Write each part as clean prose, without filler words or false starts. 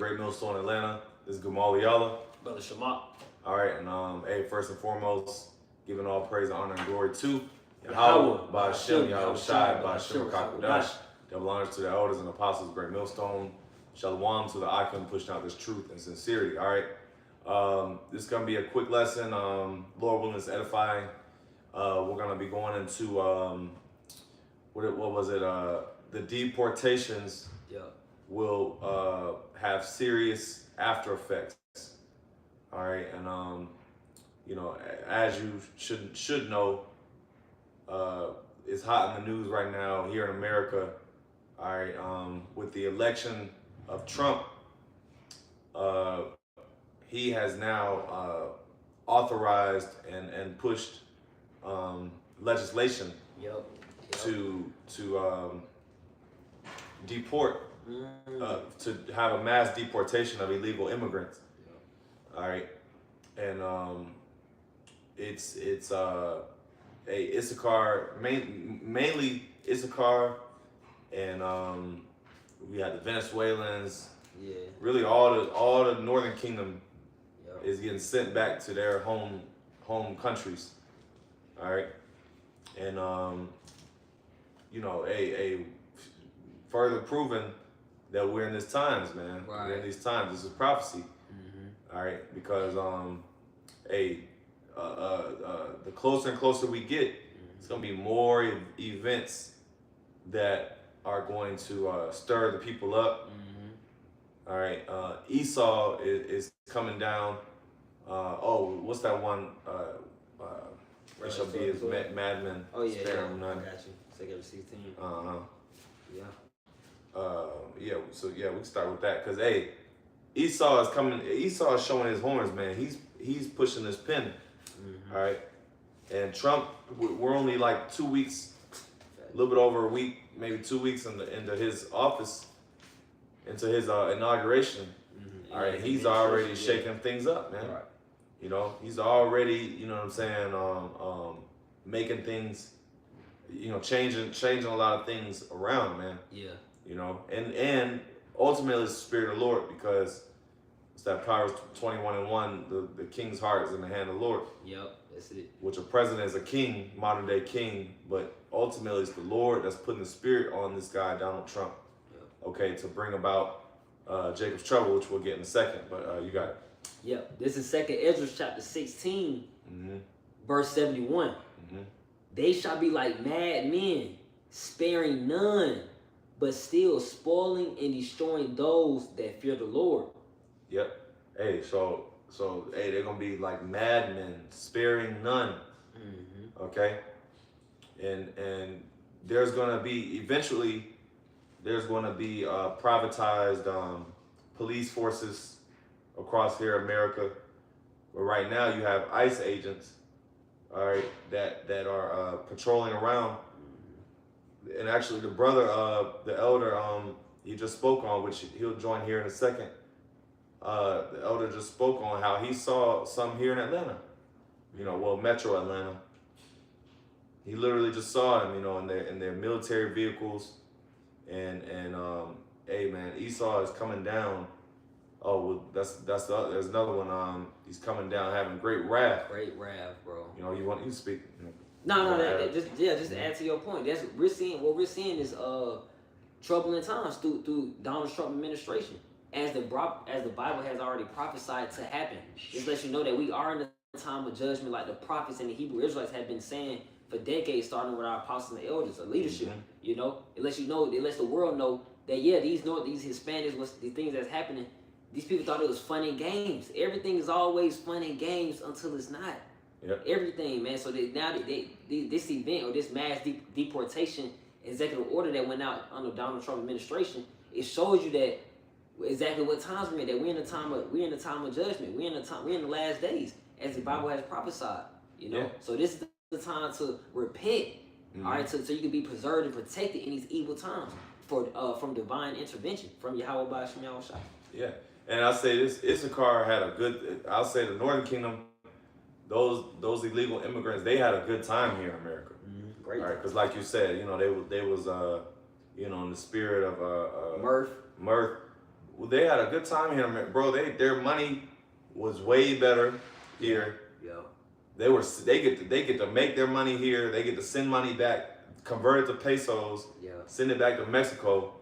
Great Millstone, Atlanta. This is Gamal Yalla. Brother Shamak. All right, and hey, first and foremost, giving all praise, honor, and glory to Yahweh, Ba'Shem, Yahweh Shai, Ba'Shem, Kakodash. Double honors to the elders and apostles, Great Millstone. Shalom to the Akim, pushing out this truth and sincerity. All right, this is gonna be a quick lesson. Lord willing, it's edifying. We're gonna be going into what was it? The deportations will have serious after effects. All right, and you know, as you should know, it's hot in the news right now here in America. All right, with the election of Trump, he has now authorized and pushed legislation to deport, to have a mass deportation of illegal immigrants. All right, and it's Issachar, mainly Issachar, and we had the Venezuelans. Yeah. Really, all the Northern Kingdom is getting sent back to their home countries. All right, and you know, a further proven that we're in these times, man. Right. We're in these times. This is prophecy. All right, because the closer and closer we get, it's gonna be more events that are going to stir the people up. All right, Esau is coming down. What's that one? It shall be his madman. Oh yeah, spare him none. I got you. Second 16. Yeah. So yeah, we can start with that because Esau is coming. Esau is showing his horns, man. He's pushing this pin. All right, and Trump, we're only like 2 weeks, a little bit over a week, maybe 2 weeks into his office, into his inauguration. All right, he's already shaking things up, man. Right. You know, he's already, you know what I'm saying, making things, you know, changing a lot of things around, man. Yeah. You know, and ultimately it's the Spirit of the Lord, because it's that Proverbs 21:1, the king's heart is in the hand of the Lord. Yep, that's it. Which a president is a king, modern day king, but ultimately it's the Lord that's putting the spirit on this guy, Donald Trump. Yep. Okay, to bring about Jacob's trouble, which we'll get in a second, but you got it. Yep, this is 2nd Ezra chapter 16, verse 71. They shall be like mad men, sparing none, but still spoiling and destroying those that fear the Lord. Yep. Hey, so hey, they're gonna be like madmen, sparing none. Okay. And there's gonna be eventually privatized police forces across here in America. But right now you have I.C.E. agents, all right, that are patrolling around. And actually the brother, the elder, he just spoke on, which he'll join here in a second. The elder just spoke on how he saw some here in Atlanta, you know, well, Metro Atlanta. He literally just saw them, you know, in their military vehicles, and hey man, Esau is coming down. Oh, well, there's another one. He's coming down having great wrath. Great wrath, bro. You know, you speak. No, just to add to your point, that's what we're seeing is troubling times through Donald Trump administration. As the Bible has already prophesied to happen. This lets you know that we are in a time of judgment, like the prophets and the Hebrew Israelites have been saying for decades, starting with our apostles and elders of leadership. You know, it lets you know, it lets the world know that these Hispanics, the things that's happening, these people thought it was fun and games. Everything is always fun and games until it's not. Yep. Everything, man. So now this event or this mass deportation executive order that went out under Donald Trump administration, it shows you that exactly what times we're in. That we're in the time of judgment. We're in the last days, as the Bible has prophesied. You know, so this is the time to repent. All right, so you can be preserved and protected in these evil times from divine intervention from Yahweh Ba'Shem Yahweh Shai. Yeah, and I'll say this: Issachar had a good. I'll say the Northern Kingdom, those illegal immigrants, they had a good time here in America. Great. All right, because like you said, you know, they was you know, in the spirit of mirth, they had a good time here, bro. Their money was way better here. Yeah. They get to make their money here. They get to send money back, convert it to pesos, send it back to Mexico,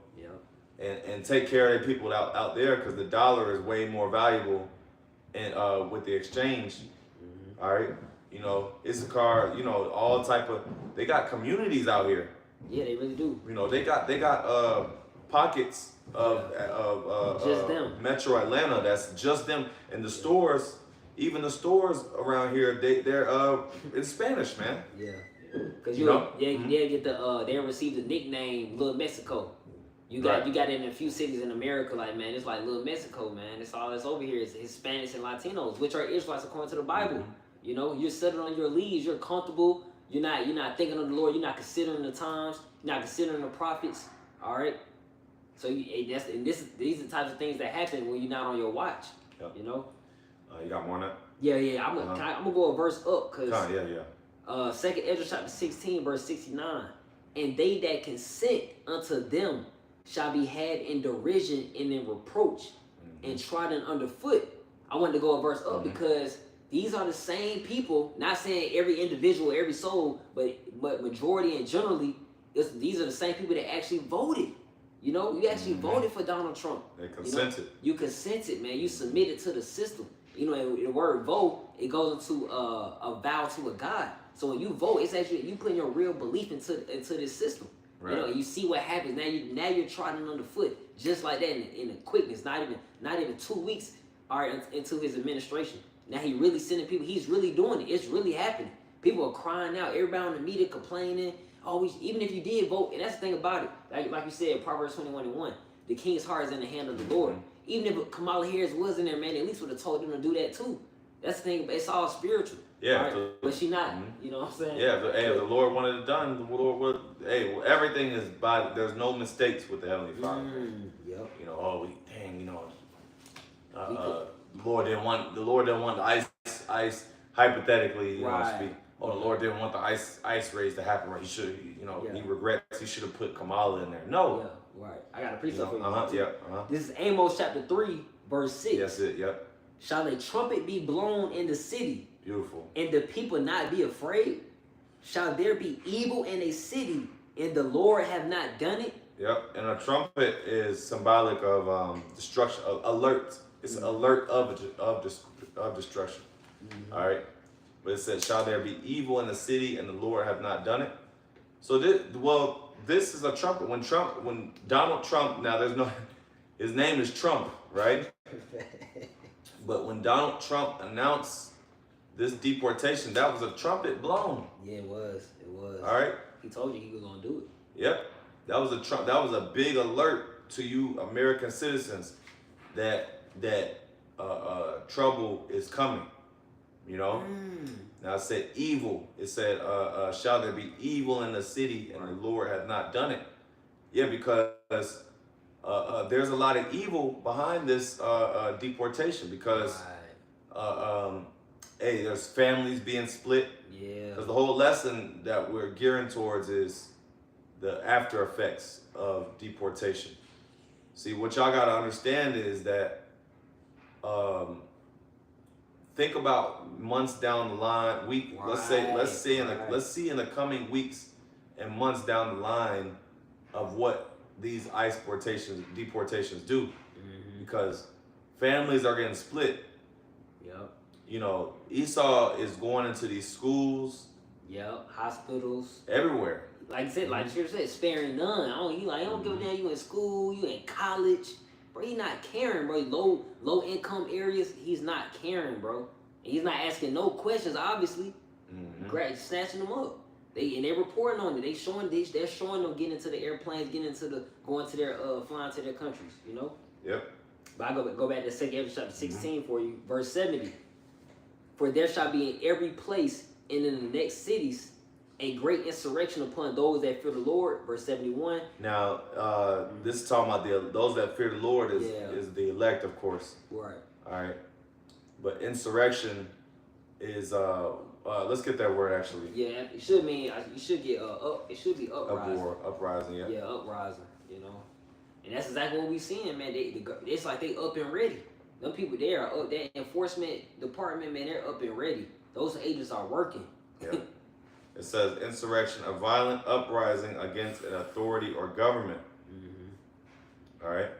and take care of their people out there because the dollar is way more valuable, and with the exchange. All right, Issachar, all type of. They got communities out here. Yeah, they really do. They got pockets of just them. Metro Atlanta. That's just them, and the stores. Even the stores around here, they're in Spanish, man. Yeah, cause they get they receive the nickname Little Mexico. You got it in a few cities in America, like man, it's like Little Mexico, man. It's all that's over here is Hispanics and Latinos, which are Israelites according to the Bible. You're settled on your leaves, you're comfortable. You're not thinking of the Lord. You're not considering the times. You're not considering the prophets. All right. So these are the types of things that happen when you're not on your watch. Yep. You got more on that? Yeah. I'm gonna go a verse up because Second Ezra chapter 16 verse 69. And they that consent unto them shall be had in derision and in reproach and trodden underfoot. I wanted to go a verse up because these are the same people. Not saying every individual, every soul, but majority and generally, these are the same people that actually voted. You actually voted for Donald Trump. They consented. You consented, man. You submitted to the system. The word vote, it goes into a vow to a God. So when you vote, it's actually you putting your real belief into this system. Right. You see what happens. Now you're trotting underfoot just like that in the quickness. Not even 2 weeks into his administration. Now he really sending people. He's really doing it. It's really happening. People are crying out. Everybody on the media complaining. Even if you did vote, and that's the thing about it. Like you said, Proverbs 21:1, the king's heart is in the hand of the Lord. Even if Kamala Harris was in there, man, they at least would have told them to do that too. That's the thing. It's all spiritual. Yeah. Right? But she not. You know what I'm saying? Yeah. If the Lord wanted it done, the Lord would. Everything is by. There's no mistakes with the Heavenly Father. Yep. The Lord didn't want the ice hypothetically, speak. The Lord didn't want the ice race to happen. Right? He should, he regrets. He should have put Kamala in there. No. Yeah, right. I got a precept for you. This is Amos chapter 3, verse 6. That's it. Yep. Shall a trumpet be blown in the city? Beautiful. And the people not be afraid? Shall there be evil in a city, and the Lord have not done it? Yep. And a trumpet is symbolic of destruction, alert. It's an alert of destruction. All right. But it says, shall there be evil in the city and the Lord have not done it? So this is a trumpet. When Donald Trump, now his name is Trump, right? But when Donald Trump announced this deportation, that was a trumpet blown. Yeah, it was. All right. He told you he was gonna do it. Yep. That was a big alert to you American citizens that trouble is coming. Now it said evil. It said, shall there be evil in the city and the Lord hath not done it? Yeah, because there's a lot of evil behind this deportation because there's families being split. Yeah. Because the whole lesson that we're gearing towards is the after effects of deportation. See, what y'all got to understand is that think about months down the line, let's see in the coming weeks and months down the line of what these ICE deportations do, because families are getting split. Yep. Esau is going into these schools. Yep. Hospitals. Everywhere. Like I said, sparing none. I don't give a damn. You in school, you in college. Bro, he's not caring, bro. Low income areas, he's not caring, bro. And he's not asking no questions, obviously. Snatching them up. They're reporting on it. They're showing them getting into the airplanes, going to their flying to their countries, Yep. But I go back to 2 Ezra chapter 16 for you, verse 70. For there shall be in every place and in the next cities a great insurrection upon those that fear the Lord, verse 71. Now, this is talking about those that fear the Lord is the elect, of course. Right. All right. But insurrection is let's get that word actually. Yeah, it should mean you should get it should be uprising. Uprising, yeah. Yeah, uprising, And that's exactly what we seeing, man. It's like they up and ready. Them people there are up. That enforcement department, man, they're up and ready. Those agents are working. Yeah. It says insurrection, a violent uprising against an authority or government. Mm-hmm. All right.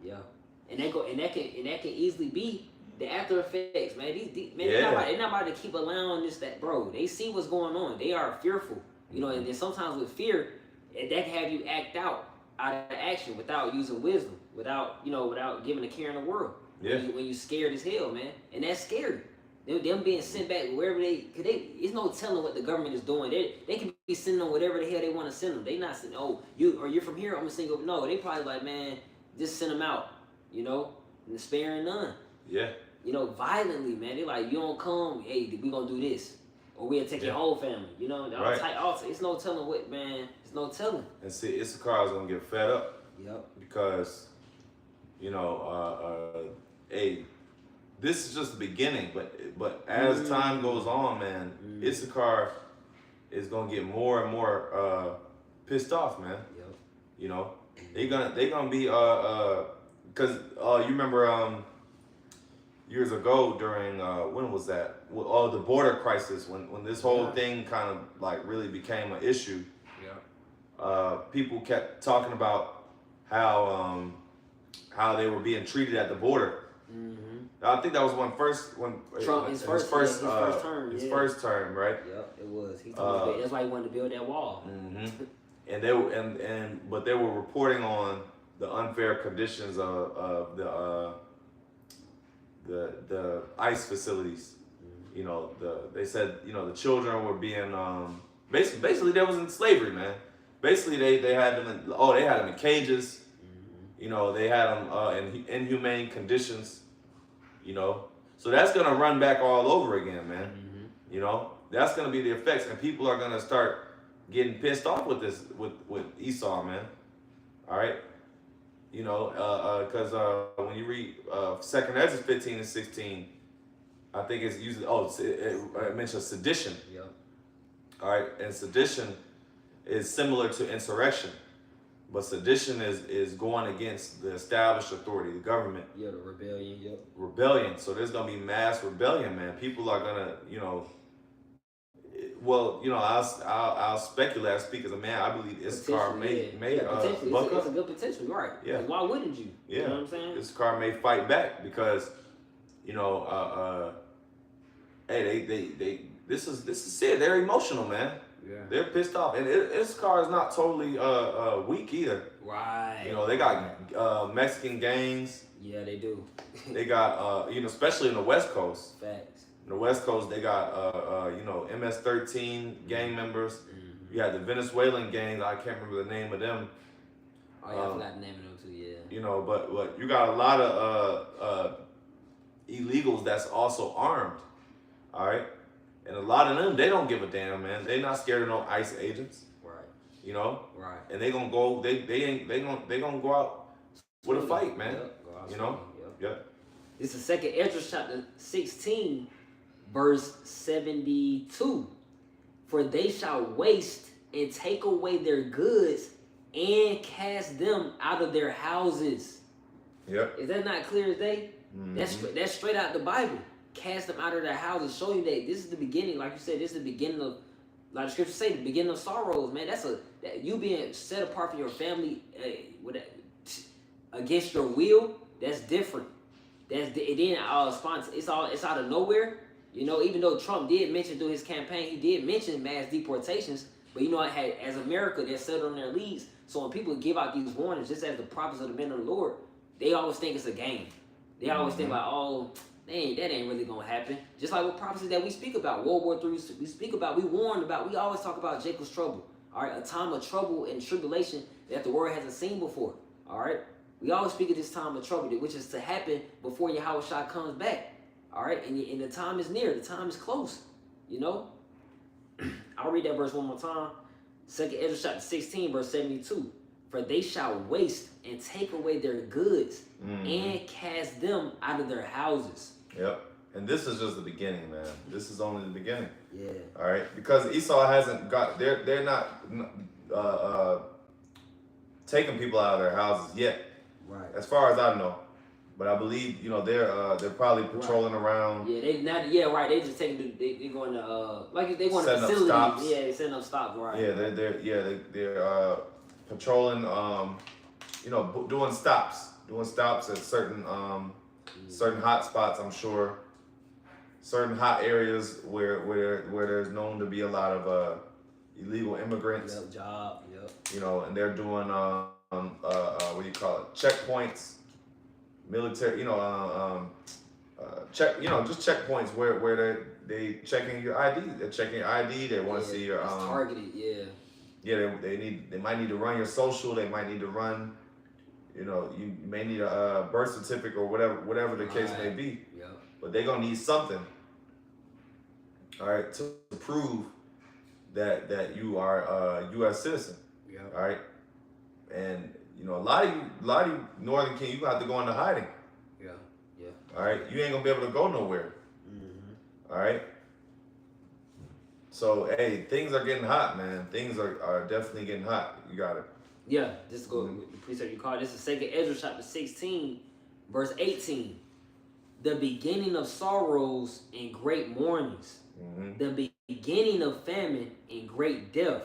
Yeah. And that can easily be the after effects, man. These man, yeah. they're not about to keep allowing this, that, bro. They see what's going on. They are fearful, you know. And then sometimes with fear, that can have you act out of action without using wisdom, without giving a care in the world. Yeah. When you scared as hell, man, and that's scary. Them being sent back wherever it's no telling what the government is doing. They can be sending them whatever the hell they want to send them. They not sending, you're from here, I'm gonna send you. No, they probably like, man, just send them out, and sparing none. Yeah. Violently, man. They like, you don't come, hey, we gonna do this, or we'll take your whole family. Right. It's no telling what, man. It's no telling. And see, Issachar is gonna get fed up. Yep. Because, hey, this is just the beginning. But as time goes on, man, Issachar is gonna get more and more pissed off, man. Yep. They gonna be because you remember years ago during when was that? The border crisis, when this whole thing kind of like really became an issue. Yeah. People kept talking about how they were being treated at the border. Mm-hmm. I think that was Trump his first term. His first term, right? Yep, it was. He told that's why he wanted to build that wall. Mm-hmm. And they were but they were reporting on the unfair conditions of the ICE facilities. Mm-hmm. They said the children were being basically they was in slavery, man. Basically they had them in cages. Mm-hmm. They had them in inhumane conditions. So that's gonna run back all over again, man. Mm-hmm. That's gonna be the effects, and people are gonna start getting pissed off with this, with Esau, man. All right, because when you read 2nd Ezra 15 and 16, I think it's usually it mentions sedition. Yep. All right, and sedition is similar to insurrection, but sedition is going against the established authority, the government. Yeah, the rebellion. Yep. Rebellion. So there's gonna be mass rebellion, man. People are gonna, I'll speculate. I speak as a man. I believe Issachar may buck up. It's a good potential, right? Yeah. Why wouldn't you? Yeah. You know what I'm saying? Issachar may fight back because, hey, this is it. They're emotional, man. Yeah. They're pissed off, and Issachar is not totally weak either. Right. They got Mexican gangs. Yeah, they do. They got especially in the West Coast. Facts. In the West Coast, they got MS-13 gang members. Mm-hmm. You had the Venezuelan gang. I can't remember the name of them. Oh yeah, I forgot the name of them too. Yeah. But you got a lot of illegals that's also armed. All right, and a lot of them, they don't give a damn, man. They not scared of no ICE agents. Right. Right. And they gonna go. They gonna go out with a fight, man. Yep. Yep. This is 2nd Ezra chapter 16. Verse 72, for they shall waste and take away their goods and cast them out of their houses. Yep. Is that not clear as day? Mm-hmm. That's straight out the Bible. Cast them out of their houses, show you that this is the beginning. Like you said, this is the beginning of, like the scriptures say, the beginning of sorrows, man. That you being set apart from your family against your will. That's different. It's out of nowhere. Even though Trump did mention through his campaign, he did mention mass deportations, but as America, they're settled on their leads. So when people give out these warnings, just as the prophets of the men of the Lord, they always think it's a game. They always think like, that ain't really gonna happen. Just like with prophecies that we speak about, World War III, we warned about, we always talk about Jacob's trouble. All right, a time of trouble and tribulation that the world hasn't seen before. All right, we always speak of this time of trouble, which is to happen before Yahushua comes back. All right, and the time is near. The time is close. I'll read that verse one more time. 2nd Ezra chapter 16, verse 72. For they shall waste and take away their goods and cast them out of their houses. Yep. And this is just the beginning, man. This is only the beginning. Yeah. All right. Because Esau hasn't they're not taking people out of their houses yet. Right. As far as I know. But I believe, you know, they're probably patrolling around. Yeah, they not. Yeah, right. They just taking. They going to like they going to facilities. Stops. Yeah, they setting up stops. Right. Yeah, they're patrolling. You know, doing stops at certain certain hot spots. I'm sure certain hot areas where there's known to be a lot of illegal immigrants. Yep, job. Yep. You know, and they're doing what do you call it? Checkpoints. Military, you know, just checkpoints where they checking your ID. They're checking your ID. They want to see your it's targeted. Yeah. Yeah, they might need to run your social. They might need to run, you know, you may need a birth certificate or whatever the case may be. Yep. But they're gonna need something, all right, to prove that you are a U.S. citizen. Yep. All right, and you know, a lot of you Northern King, you have to go into hiding. Yeah. Yeah. All right, you ain't gonna be able to go nowhere. Mm-hmm. All right. So hey, things are getting hot, man. Things are definitely getting hot. You got it. Yeah. Just go with the precept you call. This is 2 Ezra chapter 16, verse 18. The beginning of sorrows and great mournings. Mm-hmm. The beginning of famine and great death.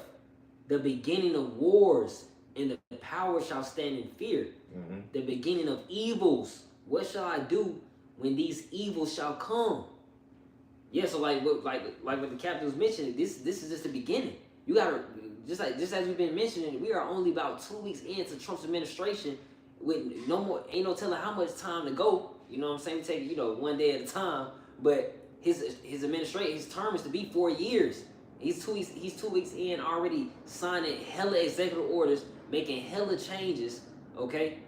The beginning of wars, and the power shall stand in fear. Mm-hmm. The beginning of evils. What shall I do when these evils shall come? Yeah, so like what the captain was mentioning, this is just the beginning. You gotta just as we've been mentioning, we are only about 2 weeks into Trump's administration with ain't no telling how much time to go. You know what I'm saying? We take, you know, one day at a time. But his administration, his term is to be 4 years. He's 2 weeks in, already signing hella executive orders, making hella changes. Okay,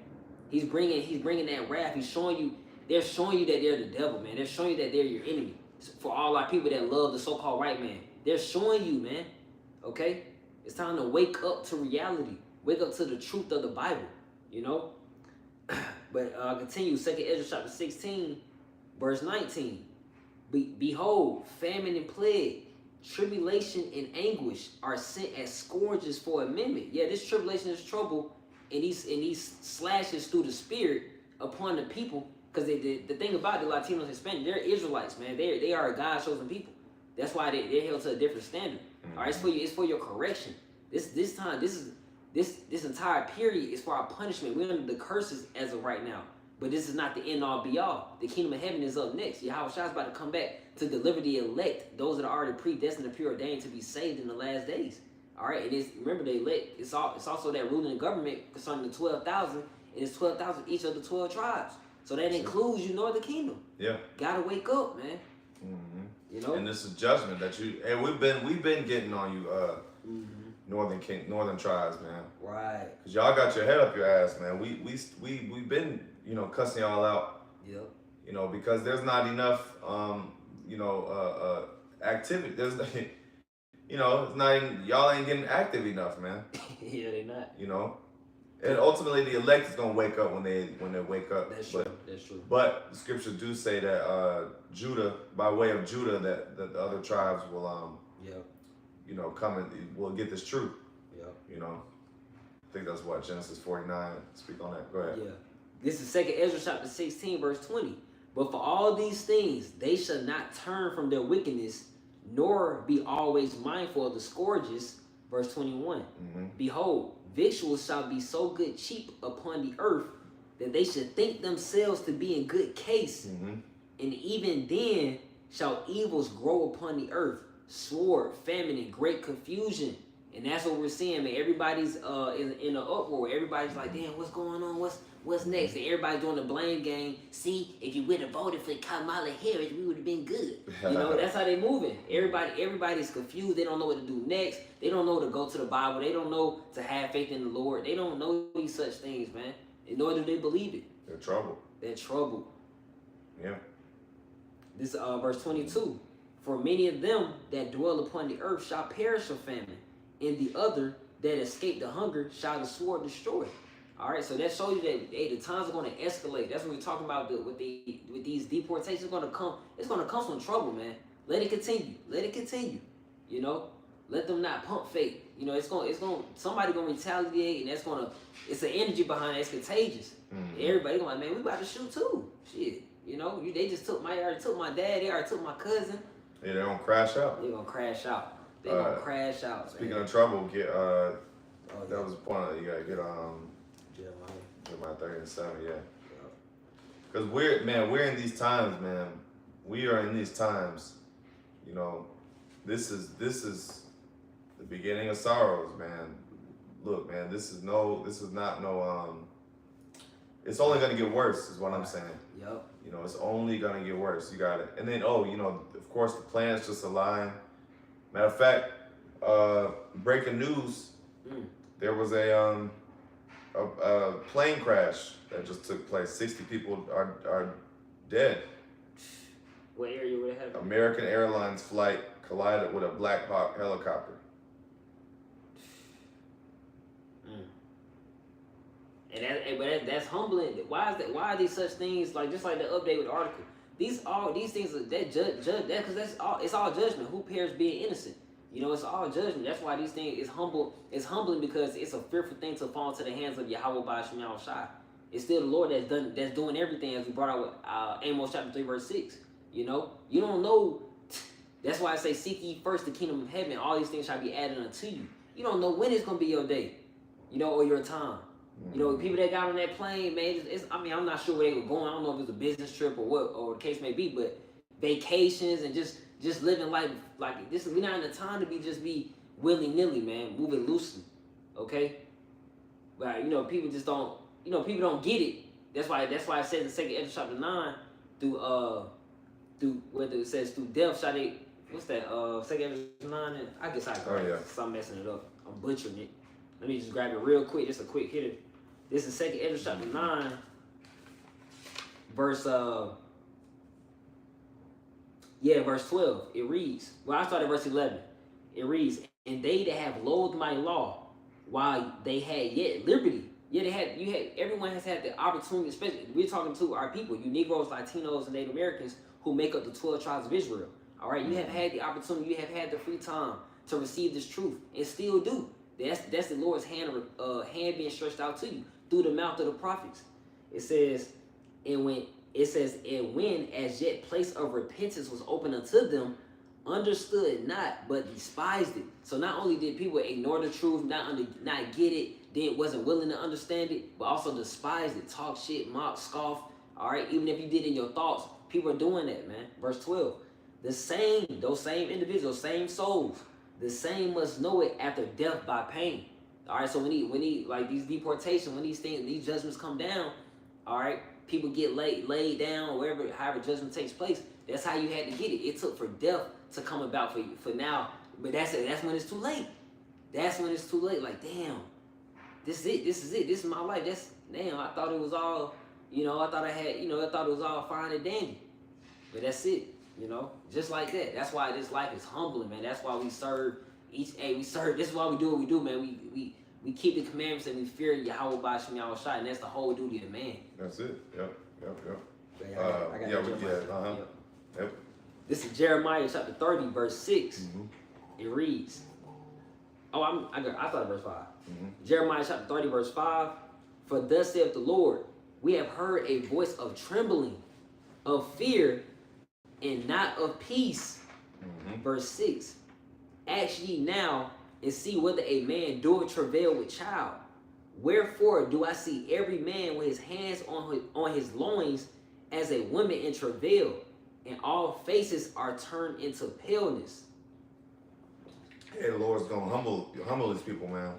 he's bringing that wrath. They're showing you that they're the devil, man. They're showing you that they're your enemy. For all our people that love the so-called white man, they're showing you, man. Okay, it's time to wake up to reality. Wake up to the truth of the Bible. You know. But continue. 2 Ezra chapter 16, verse 19. Behold, famine and plague, tribulation and anguish are sent as scourges for amendment. Yeah, this tribulation is trouble, and these slashes through the spirit upon the people. Because the thing about the Latinos and Hispanic, they're Israelites, man. They are a God-chosen people. That's why they're held to a different standard. Mm-hmm. All right, it's for your correction. This entire period is for our punishment. We're under the curses as of right now. But this is not the end-all, be-all. The kingdom of heaven is up next. Yahweh Shai is about to come back to deliver the elect, those that are already predestined and preordained to be saved in the last days. All right, and remember the elect. It's also that ruling government concerning the 12,000, and it's 12,000 each of the 12 tribes. So that includes you, Northern Kingdom. Yeah. Gotta wake up, man. Mm-hmm. You know. And this is judgment that we've been getting on you, Northern tribes, man. Right. Cause y'all got your head up your ass, man. We've been, you know, cussing y'all out. Yep. You know, because there's not enough, activity. There's, you know, it's not even, y'all ain't getting active enough, man. Yeah, they not. You know. And ultimately, the elect is gonna wake up when they wake up. That's true. That's true. But the scriptures do say that Judah, by way of Judah, that the other tribes will you know, come and will get this truth. Yep. You know, I think that's what Genesis 49. Speak on that. Go ahead. Yeah. This is 2 Ezra chapter 16, verse 20. But for all these things, they shall not turn from their wickedness, nor be always mindful of the scourges. Verse 21. Mm-hmm. Behold, victuals shall be so good cheap upon the earth that they should think themselves to be in good case. Mm-hmm. And even then shall evils grow upon the earth, sword, famine, and great confusion. And that's what we're seeing, man. Everybody's in an uproar. Everybody's like, damn, what's going on? What's next? And everybody's doing the blame game. See, if you would have voted for Kamala Harris, we would have been good. You know, that's how they moving. Everybody's confused. They don't know what to do next. They don't know to go to the Bible. They don't know to have faith in the Lord. They don't know these such things, man. And nor do they believe it. They're trouble. They're trouble. Yeah. This verse 22. For many of them that dwell upon the earth shall perish of famine, and the other that escape the hunger shall the sword destroy. All right, so that shows you that the times are going to escalate. That's what we're talking about with these deportations. It's going to come some trouble, man. Let it continue. Let it continue. You know, let them not pump fake. You know, somebody going to retaliate, and it's an energy behind it. It's contagious. Everybody gonna like, man, we about to shoot too. Shit, you know, they just already took my dad, they already took my cousin. Yeah, they're gonna crash out. They're gonna crash out. They're gonna crash out. Speaking of trouble, get that was the point. You gotta get Jeremiah 30:7, yeah. Because we're in these times, man. We are in these times. You know, this is the beginning of sorrows, man. Look, man, this is not no it's only gonna get worse, is what I'm saying. Yep. You know, it's only gonna get worse. You got it. And then you know, of course the plans just align. Matter of fact, breaking news, there was a plane crash that just took place. 60 people are dead. What area would it have? American Airlines flight collided with a Black Hawk helicopter. And that's humbling. Why is that? Why are these such things like just like the update with the article? These things that judge that because it's all judgment. Who perished being innocent? You know, it's all judgment. That's why these things is humble. It's humbling because it's a fearful thing to fall into the hands of Yahweh Ba'Shem Yahushua. It's still the Lord that's doing everything, as we brought out with Amos chapter 3 verse 6. You know, you don't know. That's why I say, seek ye first the kingdom of heaven. All these things shall be added unto you. You don't know when it's gonna be your day, you know, or your time. You know, people that got on that plane, man. I'm not sure where they were going. I don't know if it was a business trip or what, or the case may be, but vacations and just living life like this. We're not in the time to be willy nilly, man. Moving loosely, okay? But you know, people just don't. You know, people don't get it. That's why it says in 2 Ezra chapter 9 through whether it says through death shall they. What's that? 2 Ezra 9. And I guess I'm messing it up. I'm butchering it. Let me just grab it real quick, just a quick hitter. This is 2 Ezra chapter 9, verse 12. It reads, well, I started verse 11. It reads, and they that have loathed my law, while they had yet liberty. Everyone has had the opportunity, especially, we're talking to our people, you Negroes, Latinos, and Native Americans who make up the 12 tribes of Israel. All right, you have had the opportunity, you have had the free time to receive this truth, and still do. That's the Lord's hand being stretched out to you through the mouth of the prophets. It says, and when as yet place of repentance was open unto them, understood not, but despised it. So not only did people ignore the truth, not get it, then wasn't willing to understand it, but also despised it, talk shit, mock, scoff. All right, even if you did in your thoughts, people are doing that, man. Verse 12, those same individuals, same souls. The same must know it after death by pain. All right, so when he like these deportations, when these judgments come down, all right, people get laid down, however judgment takes place. That's how you had to get it. It took for death to come about for now, but that's when it's too late. That's when it's too late. Like, damn, this is it. This is my life. I thought it was all, you know, I thought it was all fine and dandy, but that's it. You know, just like that. That's why this life is humbling, man. That's why we serve this is why we do what we do, man. We keep the commandments and we fear Yahweh Ba'Shem Yahushua, and that's the whole duty of man. That's it. Yep. Yep. This is Jeremiah chapter 30, verse 6. Mm-hmm. It reads. I thought verse 5. Mm-hmm. Jeremiah chapter 30, verse 5. For thus saith the Lord, we have heard a voice of trembling, of fear, and not of peace. Mm-hmm. Verse 6. Ask ye now and see whether a man doeth travail with child. Wherefore do I see every man with his hands on his loins as a woman in travail, and all faces are turned into paleness. Hey, the Lord's gonna humble his people, man.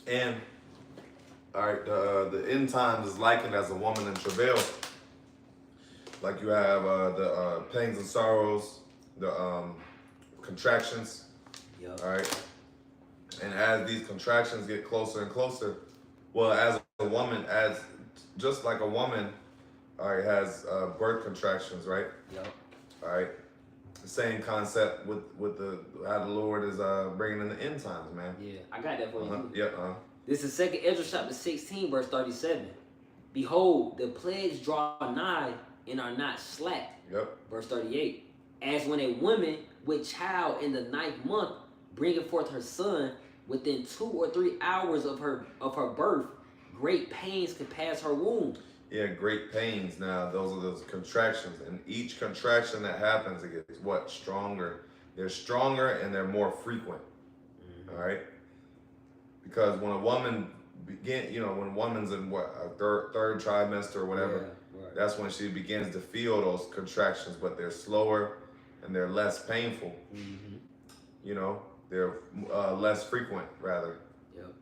And all right, the end times is likened as a woman in travail. Like you have the pains and sorrows, the contractions. Yep. All right. And as these contractions get closer and closer, well, as a woman, just like a woman, all right, has birth contractions, right? Yep. All right. The same concept with how the Lord is bringing in the end times, man. Yeah, I got that for you. Yeah. This is 2 Ezra chapter 16, verse 37. Behold, the plagues draw nigh and are not slack. Yep. Verse 38. As when a woman with child in the 9th month bringeth forth her son, within 2 or 3 hours of her birth, great pains can pass her womb. Yeah, great pains. Now, those are those contractions. And each contraction that happens, it gets what? Stronger. They're stronger and they're more frequent. All right? Because when a woman when a woman's in a third trimester or whatever, that's when she begins to feel those contractions, but they're slower and they're less painful. You know, they're less frequent, rather. Yep.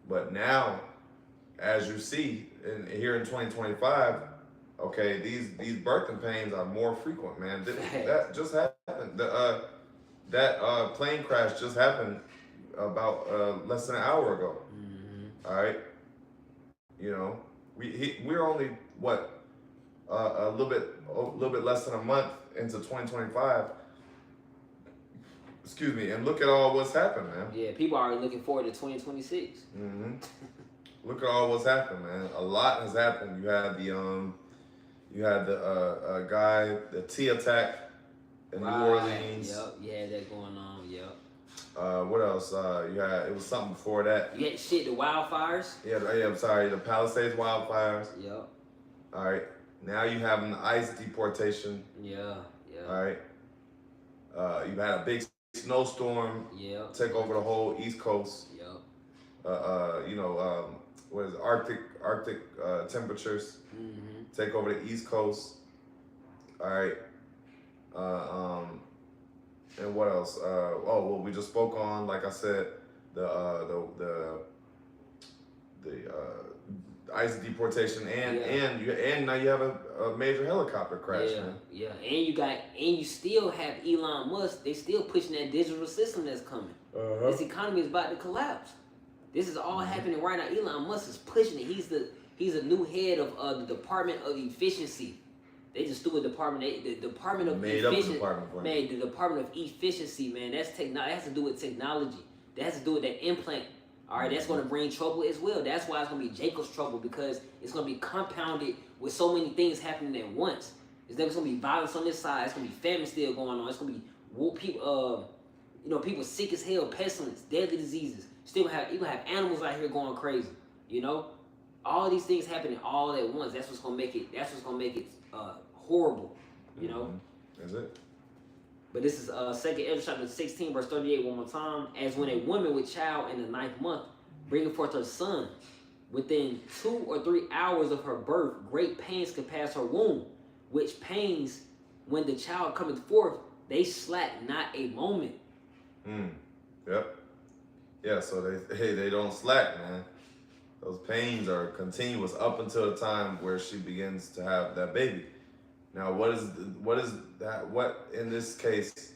But now, as you see, here in 2025, okay, these birthing pains are more frequent, man. That just happened. That plane crash just happened about less than an hour ago. All right, you know, we're only what a little bit less than a month into 2025. Excuse me, and look at all what's happened, man. Yeah, people are already looking forward to 2026. Look at all what's happened, man. A lot has happened. You had the guy, the T attack in New Orleans. Yep, you had that going on. Yep. What else? It was something before that. You had the wildfires. Yeah, I'm sorry, the Palisades wildfires. Yep. All right. Now you have the ICE deportation. Yeah. All right. You had a big snowstorm. Yep. Take over the whole East Coast. Yep. What is it? Arctic temperatures. Take over the East Coast. All right. And what else? We just spoke on, like I said, the ICE deportation, and now you have a major helicopter crash. Man. Yeah, and you still have Elon Musk. They still pushing that digital system that's coming. This economy is about to collapse. This is all happening right now. Elon Musk is pushing it. He's a new head of the Department of Efficiency. They just threw a department. The Department of Efficiency. Man, the Department of Efficiency, man. That has to do with technology. That has to do with that implant. All right, that's going to bring trouble as well. That's why it's going to be Jacob's trouble, because it's going to be compounded with so many things happening at once. There's going to be violence on this side. It's going to be famine still going on. It's going to be people, people sick as hell, pestilence, deadly diseases. You're going to have animals out here going crazy. You know, all these things happening all at once. That's what's going to make it. That's what's going to make it horrible. You know. Is it? But this is 2nd Ezra chapter 16, verse 38 one more time. As when a woman with child in the 9th month bringing forth her son, within 2 or 3 hours of her birth, great pains can pass her womb, which pains, when the child cometh forth, they slack not a moment. Yep. Yeah, so they don't slack, man. Those pains are continuous up until the time where she begins to have that baby. Now, what is that? What in this case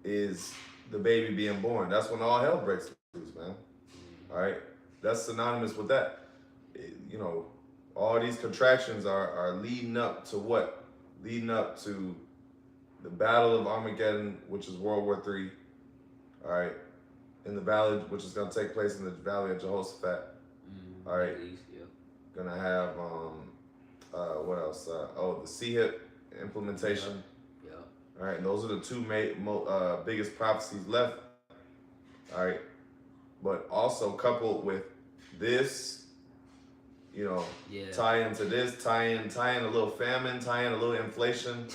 is the baby being born? That's when all hell breaks loose, man. All right, that's synonymous with that. All these contractions are leading up to what? Leading up to the Battle of Armageddon, which is World War III. All right, in the valley, which is going to take place in the Valley of Jehoshaphat. All right, gonna have what else? The C.E.E implementation. Yeah. All right, and those are the two biggest prophecies left. All right, but also coupled with this, tie into this, tie in a little famine, tie in a little inflation.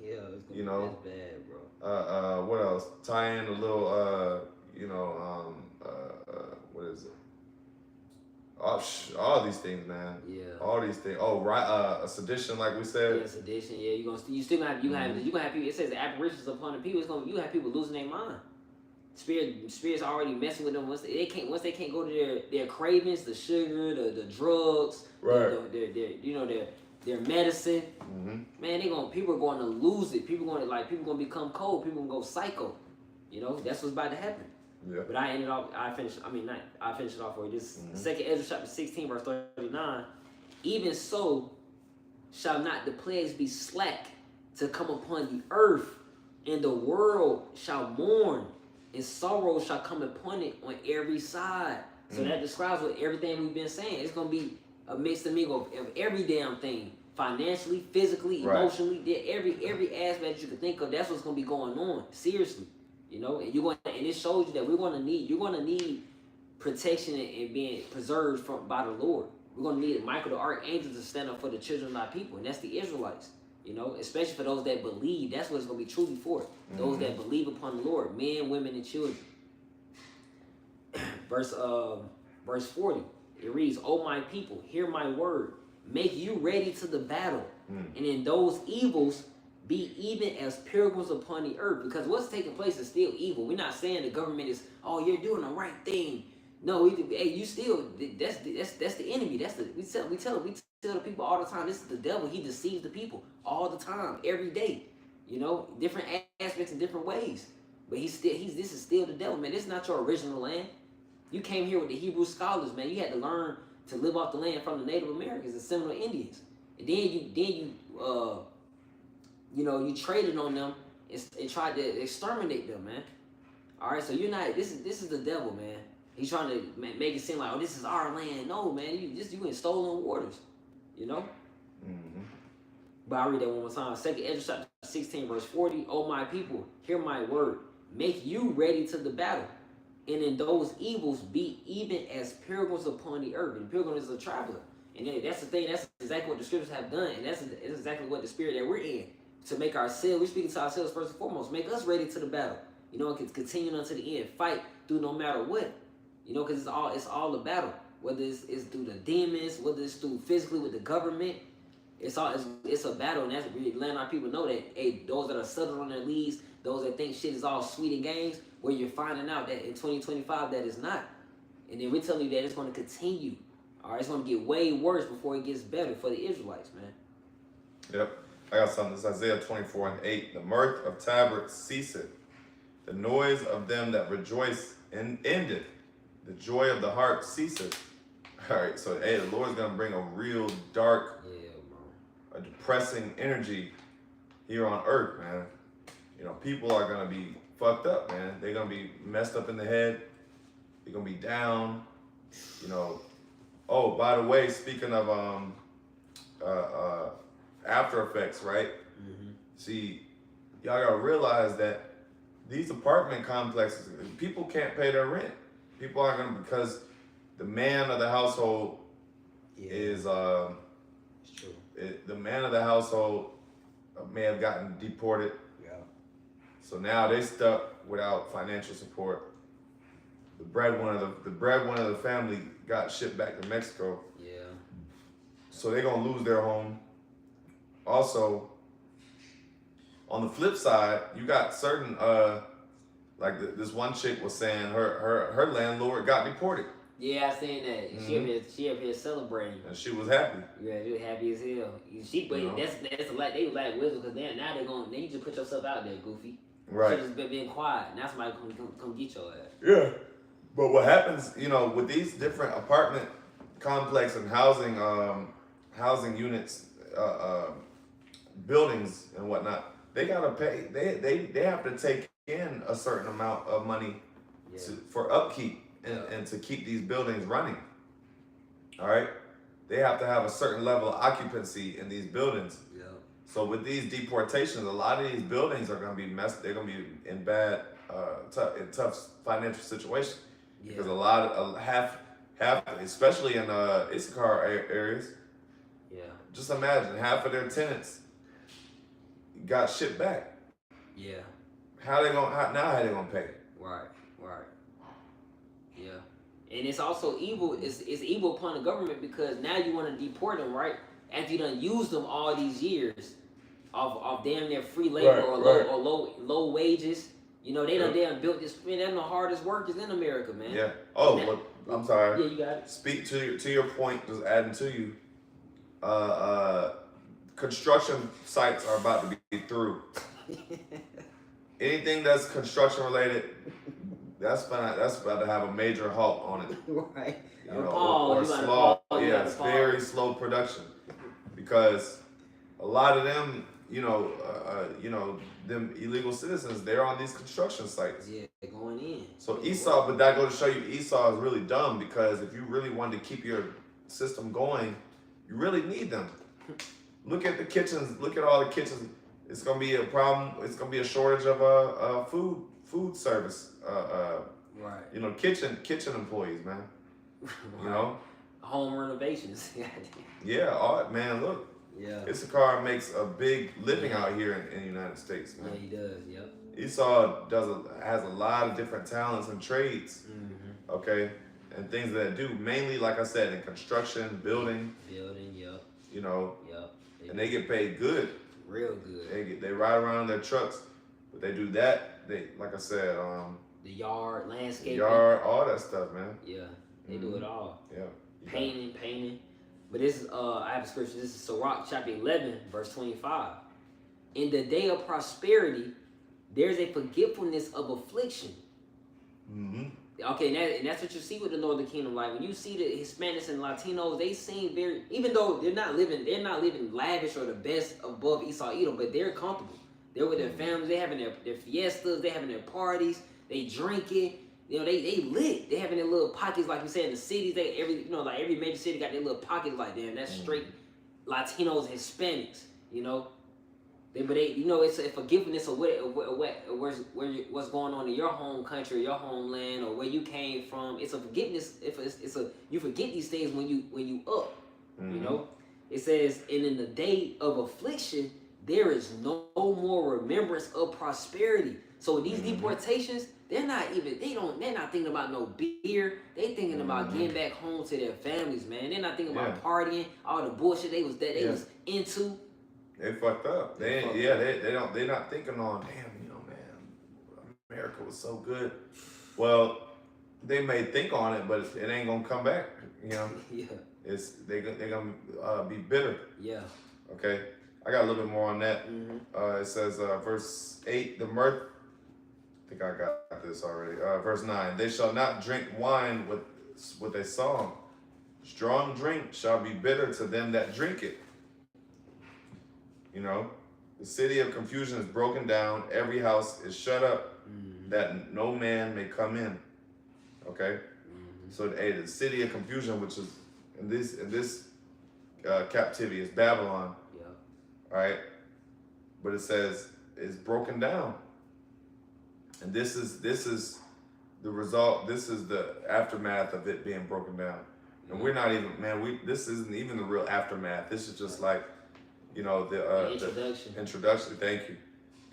Yeah, it's gonna be bad, bro. What else? Tie in a little, what is it? All these things, man. Yeah. All these things. Oh, right. A sedition, like we said. Yeah, sedition. Yeah, you still gonna have people. It says the apparitions upon the people. You have people losing their mind. Spirits already messing with them once they can't go to their cravings, the sugar, the drugs, right? Their medicine. Man, people are going to lose it. People going to become cold. People going to go psycho. That's what's about to happen. Yeah. But I finished it off for you. This 2nd Ezra chapter 16, verse 39. Even so shall not the plagues be slack to come upon the earth, and the world shall mourn, and sorrow shall come upon it on every side. So that describes what everything we've been saying. It's going to be a mixed amigo of every damn thing. Financially, physically, emotionally, every aspect you can think of, that's what's going to be going on. Seriously. And it shows you that you're going to need protection and being preserved by the Lord. We're gonna need Michael the Archangel to stand up for the children of our people, and that's the Israelites. You know, especially for those that believe. That's what it's gonna be truly for. Those that believe upon the Lord, men, women, and children. Verse 40. It reads, "O my people, hear my word. Make you ready to the battle, and in those evils be even as pilgrims upon the earth." Because what's taking place is still evil. We're not saying the government is, oh, you're doing the right thing. No, you still, that's the enemy. We tell the people all the time, this is the devil. He deceives the people all the time, every day. You know, different aspects in different ways. But this is still the devil, man. This is not your original land. You came here with the Hebrew scholars, man. You had to learn to live off the land from the Native Americans and Seminole Indians. And then you traded on them and tried to exterminate them, man. All right, so you're not. This is the devil, man. He's trying to make it seem like, oh, this is our land. No, man, you in stolen waters, you know. But I'll read that one more time. 2 Ezra chapter 16, verse 40. "O my people, hear my word. Make you ready to the battle, and in those evils be even as pilgrims upon the earth." And pilgrim is a traveler, and that's the thing. That's exactly what the scriptures have done, and that's exactly what the spirit that we're in, to make ourselves. We're speaking to ourselves first and foremost. Make us ready to the battle. You know, and continue unto the end. Fight through no matter what. You know, because it's all a battle. Whether it's through the demons, whether it's through physically with the government, it's a battle, and that's really letting our people know that, hey, those that are settled on their leads, those that think shit is all sweet and games, where you're finding out that in 2025 that is not. And then we're telling you that it's going to continue. All right, it's going to get way worse before it gets better for the Israelites, man. Yep. I got something. It's Isaiah 24:8. "The mirth of tabrets ceaseth, the noise of them that rejoice ended. The joy of the heart ceaseth." All right, so hey, the Lord's gonna bring a real dark, a depressing energy here on earth, man. You know, people are gonna be fucked up, man. They're gonna be messed up in the head. They're gonna be down. You know. Oh, by the way, speaking of after effects, right? See, y'all gotta realize that these apartment complexes, people can't pay their rent. People aren't gonna, because the man of the household is It's true. the man of the household may have gotten deported. Yeah. So now they stuck without financial support. The breadwinner of the family got shipped back to Mexico. Yeah. So they're gonna lose their home. Also, on the flip side, you got certain like this one chick was saying her landlord got deported. Yeah, I seen that. She up here celebrating. And she was happy. Yeah, she was happy as hell. That's a lot. They was like wisdom, because now they're gonna. You just put yourself out there, goofy. Right. You just been being quiet. Now somebody come get your ass. Yeah. But what happens, you know, with these different apartment complex and housing units, buildings and whatnot, they gotta pay. They have to take in a certain amount of money for upkeep and to keep these buildings running. All right, they have to have a certain level of occupancy in these buildings. Yeah. So with these deportations, a lot of these buildings are gonna be messed. They're gonna be in bad, tough financial situation because a lot of half, especially in I.C.E areas. Yeah. Just imagine half of their tenants got shipped back. Yeah. How they gonna pay? Right. Yeah. And it's also evil. It's evil upon the government, because now you want to deport them, right? After you done used them all these years of damn near free labor or low wages. You know, they done built this. Man, they're the hardest workers in America, man. Yeah. Oh, but I'm sorry. Yeah, you got it. Speak to your point. Just adding to you. Construction sites are about to be through. Anything that's construction related, that's about to have a major halt on it. Right. You know, or slow. Yeah, it's very slow production, because a lot of them, them illegal citizens, they're on these construction sites. Yeah, they're going in. So Esau, but that goes to show you Esau is really dumb, because if you really wanted to keep your system going, you really need them. Look at the kitchens. Look at all the kitchens. It's gonna be a problem. It's gonna be a shortage of food service Right. You know, kitchen employees, man. You know, home renovations. yeah, man, look. Yeah. Issachar makes a big living out here in the United States, man. Yeah, he does. Yep. Esau has a lot of different talents and trades, okay, and things that do mainly, like I said, in construction, building. Yep. You know. Yep. And they get paid good. Real good. They ride around their trucks, but they do that. They, like I said, the yard, landscaping, all that stuff, man. Yeah, they do it all. Yeah. Painting. But this is I have a scripture. This is Sirach chapter 11, verse 25. In the day of prosperity, there's a forgetfulness of affliction. Okay, and that's what you see with the Northern Kingdom. Like when you see the Hispanics and Latinos, they seem very, even though they're not living lavish or the best above Esau Edom, but they're comfortable. They're with their families. They having their fiestas. They having their parties. They drinking. You know, they lit. They having their little pockets, like you said, in the cities. Like every major city got their little pockets. Like damn, that's straight Latinos, Hispanics. You know, it's a forgiveness of what's going on in your home country, your homeland, or where you came from. It's a forgiveness. You forget these things when you up. You know, it says, and in the day of affliction, there is no more remembrance of prosperity. So these deportations, they're not thinking about no beer. They thinking about getting back home to their families, man. They're not thinking about partying, all the bullshit they was into. They fucked up. They're not thinking on, damn, you know, man, America was so good. Well, they may think on it, but it ain't gonna come back. You know. Yeah. They're gonna be bitter. Yeah. Okay. I got a little bit more on that. It says, verse 8, the mirth. I think I got this already. Verse 9, they shall not drink wine with a song. Strong drink shall be bitter to them that drink it. You know, the city of confusion is broken down. Every house is shut up, that no man may come in. Okay, so the city of confusion, which is in this captivity, is Babylon. Yeah. All right, but it says it's broken down, and this is the result. This is the aftermath of it being broken down, and we're not even, man. This isn't even the real aftermath. This is just like, you know, the introduction. Thank you.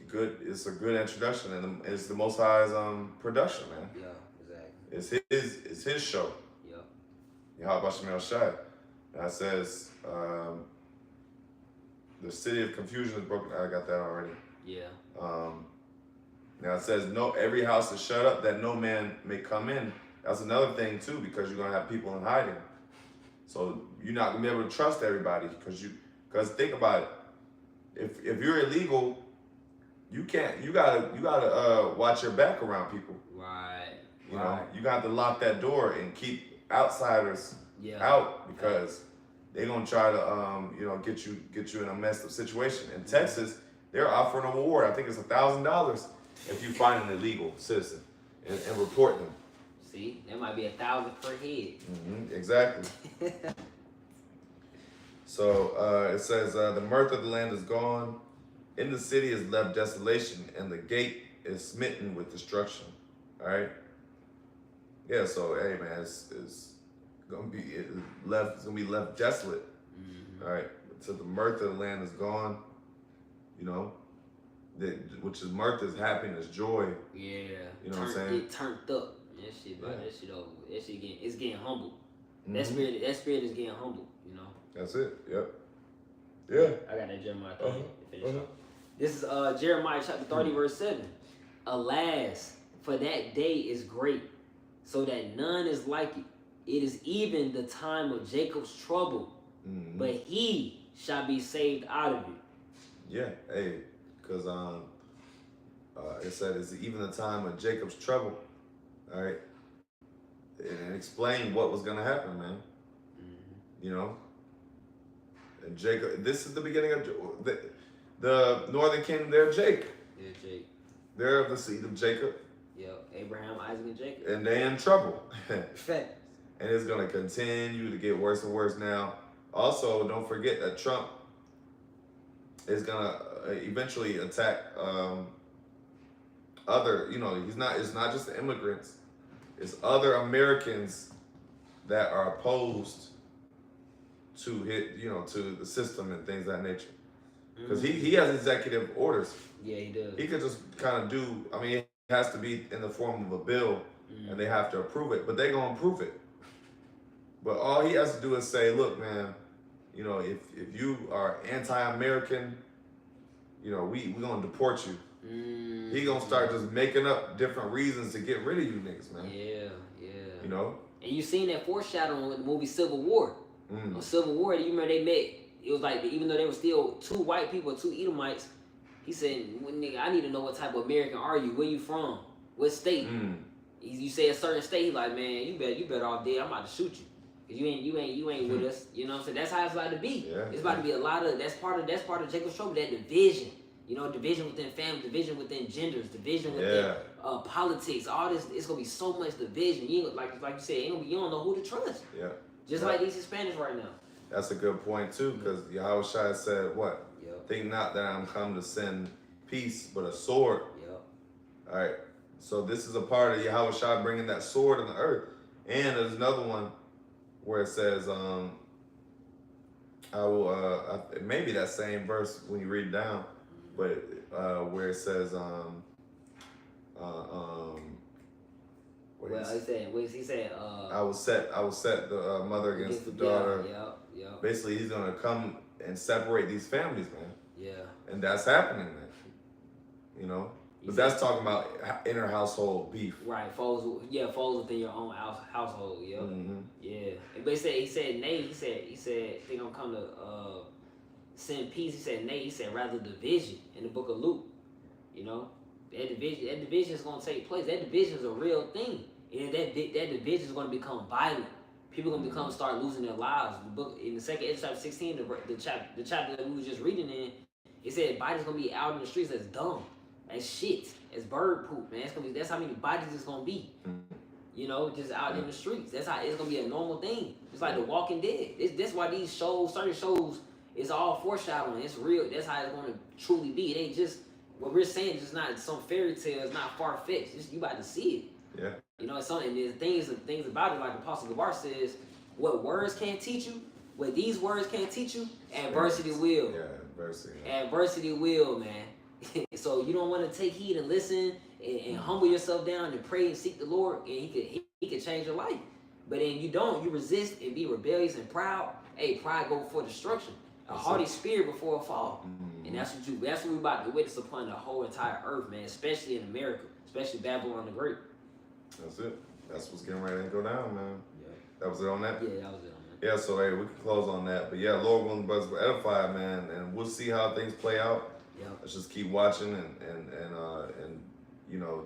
Good. It's a good introduction, and it's the Most High's production, man. Yeah, exactly. It's his show. Yeah. Yahweh Shemel Shai. That says the city of confusion is broken. I got that already. Yeah. Now it says every house is shut up that no man may come in. That's another thing too, because you're gonna have people in hiding. So you're not gonna be able to trust everybody because think about it. If you're illegal, you gotta watch your back around people. Right. You know, you got to lock that door and keep outsiders out, because they're gonna try to get you in a messed up situation. In Texas, they're offering a reward. I think it's $1,000 if you find an illegal citizen and report them. See, there might be 1,000 per head. Exactly. So it says, the mirth of the land is gone. In the city is left desolation, and the gate is smitten with destruction. All right. Yeah. So hey, man, it's gonna be left desolate. All right. So the mirth of the land is gone. You know, which is mirth is happiness, joy. Yeah. You know what I'm saying? It turned up. That shit over. That shit it's getting humble. That spirit is getting humble. You know. That's it. Yep. Yeah. I got that Jeremiah to finish off. This is Jeremiah chapter 30, verse 7. Alas, for that day is great, so that none is like it. It is even the time of Jacob's trouble, but he shall be saved out of it. Yeah, hey, because it said it's even the time of Jacob's trouble, all right? And explain what was going to happen, man. You know? And Jacob, this is the beginning of the Northern Kingdom. They're Jake. Yeah, Jake. They're of the seed of Jacob. Yep, Abraham, Isaac, and Jacob. And they're in trouble. Fact. And it's going to continue to get worse and worse now. Also, don't forget that Trump is going to eventually attack other, it's not just the immigrants. It's other Americans that are opposed to to the system and things of that nature. Because he has executive orders. Yeah, he does. He could just kind of do, I mean, it has to be in the form of a bill and they have to approve it, but they're going to approve it. But all he has to do is say, look, man, if you are anti-American, we're going to deport you. He going to start just making up different reasons to get rid of you niggas, man. Yeah. And you seen that foreshadowing with the movie Civil War. On Civil War, you remember they met. It was like, even though they were still two white people, two Edomites, he said, well, nigga, I need to know what type of American are you? Where you from? What state? You say a certain state, he like, man, you better off dead. I'm about to shoot you. Cause you ain't with us. You know what I'm saying? That's how it's about to be. Yeah. It's about to be a lot of, that's part of Jacob's trouble, that division. Division within family, division within genders, division within politics. All this, it's gonna be so much division. Like you said, you don't know who to trust. Yeah. Just like these Hispanics right now. That's a good point too, because Yahushua said, what? Think not that I'm come to send peace, but a sword. All right. So this is a part of Yahushua bringing that sword in the earth. And there's another one where it says, I will, maybe that same verse when you read it down, but where it says, he said, I will set the mother against the daughter. Yeah. Basically, he's gonna come and separate these families, man. Yeah. And that's happening, man. But that's talking about inner household beef. Right, foes within your own household. Yeah. Yeah. But he said, nay. He said, think I'm come to send peace. He said, nay. He said, rather division in the book of Luke. That division is going to take place. That division is a real thing. And that division is going to become violent. People are going to start losing their lives. The book in the second chapter 16, the chapter that we were just reading in, it said bodies going to be out in the streets as dumb, as shit, as bird poop, man. That's how many bodies it's going to be. Just out in the streets. That's how it's going to be a normal thing. It's like The Walking Dead. That's why these shows, certain shows, it's all foreshadowing. It's real. That's how it's going to truly be. It ain't just, what we're saying is not some fairy tale. It's not far-fetched. You about to see it. Yeah. It's something. There's things about it, like Apostle Gabar says, what words can't teach you, what these words can't teach you, adversity will. Yeah, adversity. Adversity will, man. So you don't want to take heed and listen and humble yourself down and pray and seek the Lord, and he could change your life. But then you resist and be rebellious and proud. Hey, pride go before destruction. A haughty spirit before a fall. And that's what we about to witness upon the whole entire earth, man, especially in America, especially Babylon the Great. That's it. That's what's getting ready to go down, man. Yeah. That was it on that? Yeah, that was it on that. Yeah, so hey, we can close on that. But yeah, Lord willing, brothers were edified, man, and we'll see how things play out. Yeah. Let's just keep watching and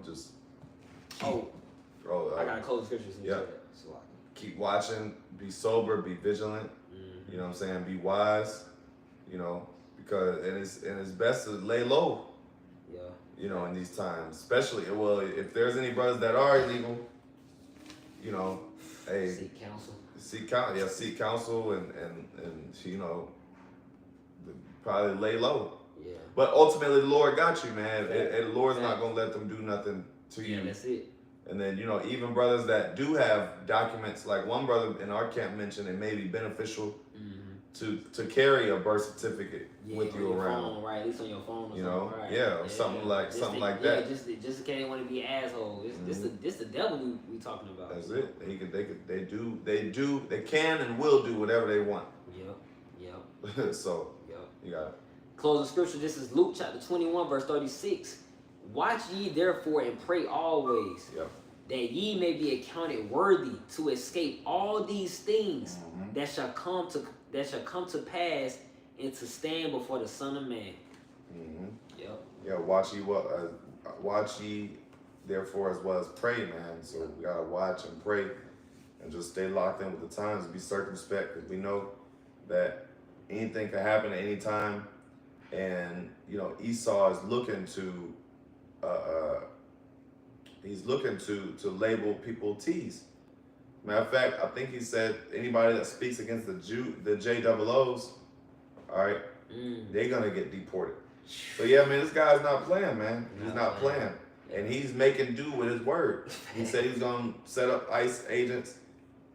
just keep, I gotta close the scriptures. Yeah. Keep watching, be sober, be vigilant. You know what I'm saying? Be wise. Because it's best to lay low. Yeah. In these times, especially if there's any brothers that are illegal, hey, seek counsel. Seek counsel and probably lay low. Yeah. But ultimately, the Lord got you, man. And the Lord's not gonna let them do nothing to you. Yeah, that's it. And then even brothers that do have documents, like one brother in our camp mentioned, it may be beneficial to carry a birth certificate with you around, phone, right? At least on your phone, or something, right? Or something like that. Just in case they want to be assholes. This the devil we talking about. That's it. They can and will do whatever they want. Yep. So you got it. Closing scripture. This is Luke chapter 21, verse 36. Watch ye therefore and pray always, that ye may be accounted worthy to escape all these things that shall come to pass, and to stand before the Son of Man. Yeah, watch ye therefore as well as pray, man. So we gotta watch and pray and just stay locked in with the times, be circumspect, because we know that anything can happen at any time. And Esau is looking to to label people T's. Matter of fact, I think he said anybody that speaks against the JOOs, all right, they're gonna get deported. So yeah, man, this guy's not playing, man. He's not playing. And he's making do with his word. He said he's gonna set up ICE agents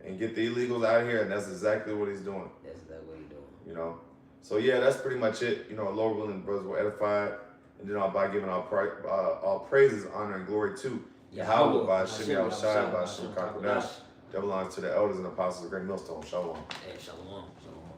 and get the illegals out of here, and that's exactly what he's doing. That's exactly what he's doing. You know. So yeah, that's pretty much it. You know, Lord willing, brothers were edified, and then by giving all praises, honor, and glory to Yahweh by Hashem Yahushua by Hashem Kakadash. That belongs to the elders and apostles of Great Millstone. Shalom. Hey, shalom. Shalom.